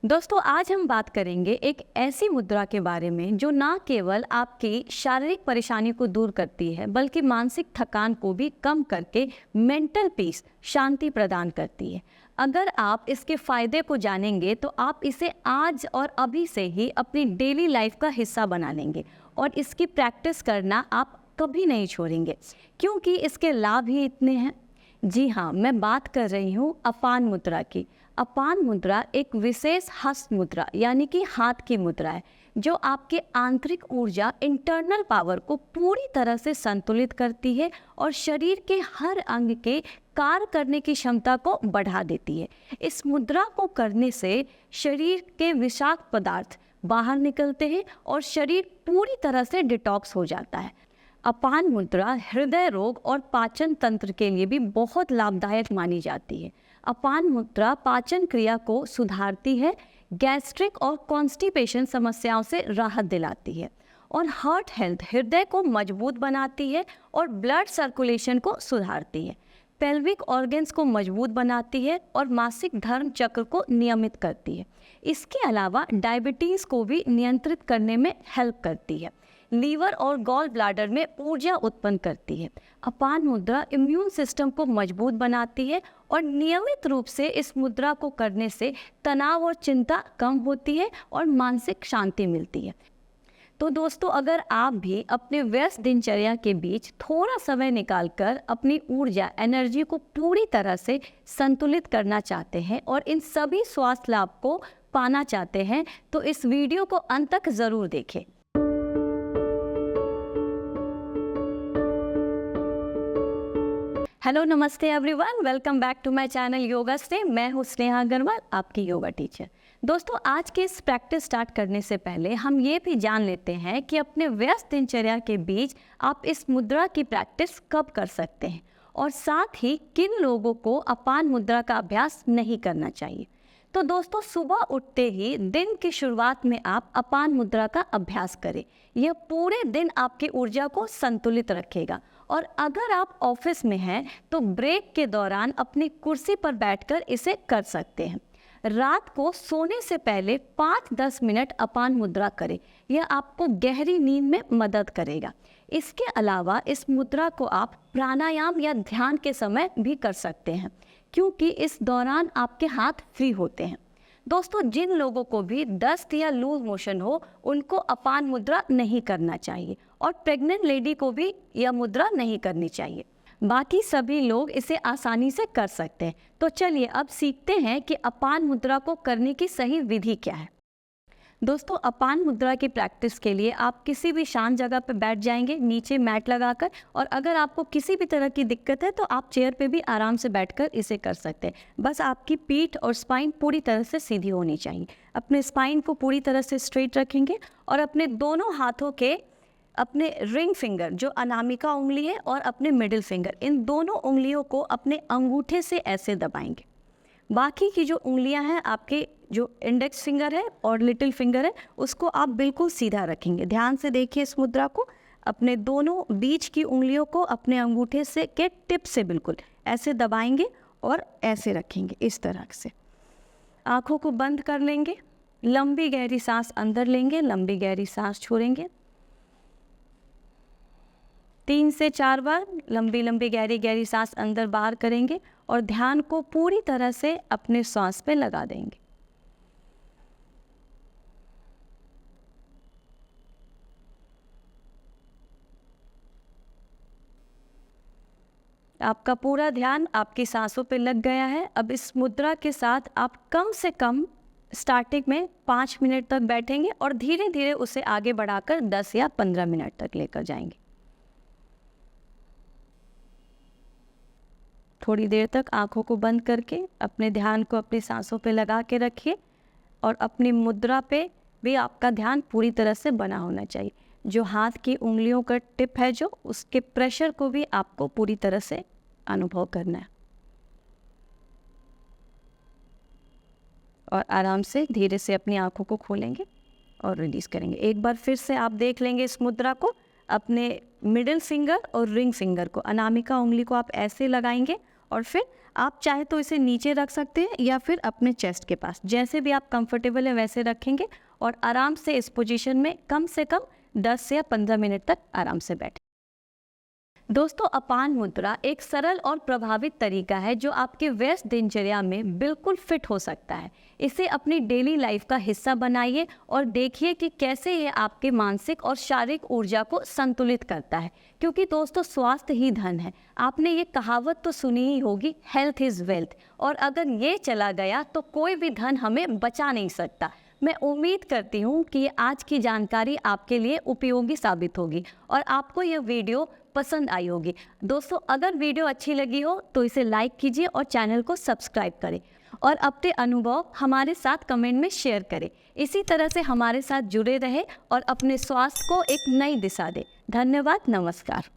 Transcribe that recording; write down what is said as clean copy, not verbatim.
दोस्तों आज हम बात करेंगे एक ऐसी मुद्रा के बारे में जो ना केवल आपकी शारीरिक परेशानी को दूर करती है बल्कि मानसिक थकान को भी कम करके मेंटल पीस शांति प्रदान करती है। अगर आप इसके फायदे को जानेंगे तो आप इसे आज और अभी से ही अपनी डेली लाइफ का हिस्सा बना लेंगे और इसकी प्रैक्टिस करना आप कभी नहीं छोड़ेंगे क्योंकि इसके लाभ ही इतने हैं। जी हाँ, मैं बात कर रही हूँ अपान मुद्रा की। अपान मुद्रा एक विशेष हस्त मुद्रा यानी कि हाथ की मुद्रा है जो आपके आंतरिक ऊर्जा इंटरनल पावर को पूरी तरह से संतुलित करती है और शरीर के हर अंग के कार्य करने की क्षमता को बढ़ा देती है। इस मुद्रा को करने से शरीर के विषाक्त पदार्थ बाहर निकलते हैं और शरीर पूरी तरह से डिटॉक्स हो जाता है। अपान मुद्रा हृदय रोग और पाचन तंत्र के लिए भी बहुत लाभदायक मानी जाती है। अपान मुद्रा पाचन क्रिया को सुधारती है, गैस्ट्रिक और कॉन्स्टिपेशन समस्याओं से राहत दिलाती है और हार्ट हेल्थ हृदय को मजबूत बनाती है और ब्लड सर्कुलेशन को सुधारती है। पेल्विक ऑर्गन्स को मजबूत बनाती है और मासिक धर्म चक्र को नियमित करती है। इसके अलावा डायबिटीज़ को भी नियंत्रित करने में हेल्प करती है। लीवर और गॉल ब्लैडर में ऊर्जा उत्पन्न करती है। अपान मुद्रा इम्यून सिस्टम को मजबूत बनाती है और नियमित रूप से इस मुद्रा को करने से तनाव और चिंता कम होती है और मानसिक शांति मिलती है। तो दोस्तों, अगर आप भी अपने व्यस्त दिनचर्या के बीच थोड़ा समय निकालकर अपनी ऊर्जा एनर्जी को पूरी तरह से संतुलित करना चाहते हैं और इन सभी स्वास्थ्य लाभ को पाना चाहते हैं तो इस वीडियो को अंत तक ज़रूर देखें। हेलो, नमस्ते everyone, welcome back to my channel yoga stay. मैं हूँ स्नेहा अग्रवाल, आपकी योगा टीचर। दोस्तों, आज के इस प्रैक्टिस स्टार्ट करने से पहले हम ये भी जान लेते हैं कि अपने व्यस्त दिनचर्या के बीच आप इस मुद्रा की प्रैक्टिस कब कर सकते हैं और साथ ही किन लोगों को अपान मुद्रा का अभ्यास नहीं करना चाहिए। तो दोस्तों, सुबह उठते ही दिन की शुरुआत में आप अपान मुद्रा का अभ्यास करें। यह पूरे दिन आपकी ऊर्जा को संतुलित रखेगा। और अगर आप ऑफिस में हैं तो ब्रेक के दौरान अपनी कुर्सी पर बैठकर इसे कर सकते हैं। रात को सोने से पहले 5-10 मिनट अपान मुद्रा करें। यह आपको गहरी नींद में मदद करेगा। इसके अलावा इस मुद्रा को आप प्राणायाम या ध्यान के समय भी कर सकते हैं क्योंकि इस दौरान आपके हाथ फ्री होते हैं। दोस्तों, जिन लोगों को भी दस्त या लूज मोशन हो उनको अपान मुद्रा नहीं करना चाहिए और प्रेग्नेंट लेडी को भी यह मुद्रा नहीं करनी चाहिए। बाकी सभी लोग इसे आसानी से कर सकते हैं। तो चलिए अब सीखते हैं कि अपान मुद्रा को करने की सही विधि क्या है। दोस्तों, अपान मुद्रा की प्रैक्टिस के लिए आप किसी भी शांत जगह पर बैठ जाएंगे, नीचे मैट लगाकर, और अगर आपको किसी भी तरह की दिक्कत है तो आप चेयर पे भी आराम से बैठकर इसे कर सकते हैं। बस आपकी पीठ और स्पाइन पूरी तरह से सीधी होनी चाहिए। अपने स्पाइन को पूरी तरह से स्ट्रेट रखेंगे और अपने दोनों हाथों के अपने रिंग फिंगर जो अनामिका उंगली है और अपने मिडिल फिंगर, इन दोनों उंगलियों को अपने अंगूठे से ऐसे दबाएंगे। बाकी की जो उंगलियां हैं, आपके जो इंडेक्स फिंगर है और लिटिल फिंगर है, उसको आप बिल्कुल सीधा रखेंगे। ध्यान से देखिए इस मुद्रा को। अपने दोनों बीच की उंगलियों को अपने अंगूठे से के टिप से बिल्कुल ऐसे दबाएंगे और ऐसे रखेंगे इस तरह से। आँखों को बंद कर लेंगे, लंबी गहरी सांस अंदर लेंगे, लंबी गहरी सांस छोड़ेंगे। 3 से 4 बार लंबी लंबी गहरी गहरी सांस अंदर बाहर करेंगे और ध्यान को पूरी तरह से अपने श्वास पे लगा देंगे। आपका पूरा ध्यान आपकी सांसों पे लग गया है। अब इस मुद्रा के साथ आप कम से कम स्टार्टिंग में 5 मिनट तक बैठेंगे और धीरे धीरे उसे आगे बढ़ाकर 10 या 15 मिनट तक लेकर जाएंगे। थोड़ी देर तक आंखों को बंद करके अपने ध्यान को अपनी सांसों पे लगा के रखिए और अपनी मुद्रा पे भी आपका ध्यान पूरी तरह से बना होना चाहिए। जो हाथ की उंगलियों का टिप है जो, उसके प्रेशर को भी आपको पूरी तरह से अनुभव करना है। और आराम से धीरे से अपनी आंखों को खोलेंगे और रिलीज करेंगे। एक बार फिर से आप देख लेंगे इस मुद्रा को। अपने मिडिल फिंगर और रिंग फिंगर को, अनामिका उंगली को आप ऐसे लगाएंगे और फिर आप चाहे तो इसे नीचे रख सकते हैं या फिर अपने चेस्ट के पास, जैसे भी आप कंफर्टेबल है वैसे रखेंगे और आराम से इस पोजीशन में कम से कम 10 से 15 मिनट तक आराम से बैठें। दोस्तों, अपान मुद्रा एक सरल और प्रभावित तरीका है जो आपके व्यस्त दिनचर्या में बिल्कुल फिट हो सकता है। इसे अपनी डेली लाइफ का हिस्सा बनाइए और देखिए कि कैसे ये आपके मानसिक और शारीरिक ऊर्जा को संतुलित करता है, क्योंकि दोस्तों स्वास्थ्य ही धन है। आपने ये कहावत तो सुनी ही होगी, हेल्थ इज़ वेल्थ, और अगर ये चला गया तो कोई भी धन हमें बचा नहीं सकता। मैं उम्मीद करती हूँ कि ये आज की जानकारी आपके लिए उपयोगी साबित होगी और आपको यह वीडियो पसंद आई होगी। दोस्तों, अगर वीडियो अच्छी लगी हो तो इसे लाइक कीजिए और चैनल को सब्सक्राइब करें और अपने अनुभव हमारे साथ कमेंट में शेयर करें। इसी तरह से हमारे साथ जुड़े रहें और अपने स्वास्थ्य को एक नई दिशा दें। धन्यवाद, नमस्कार।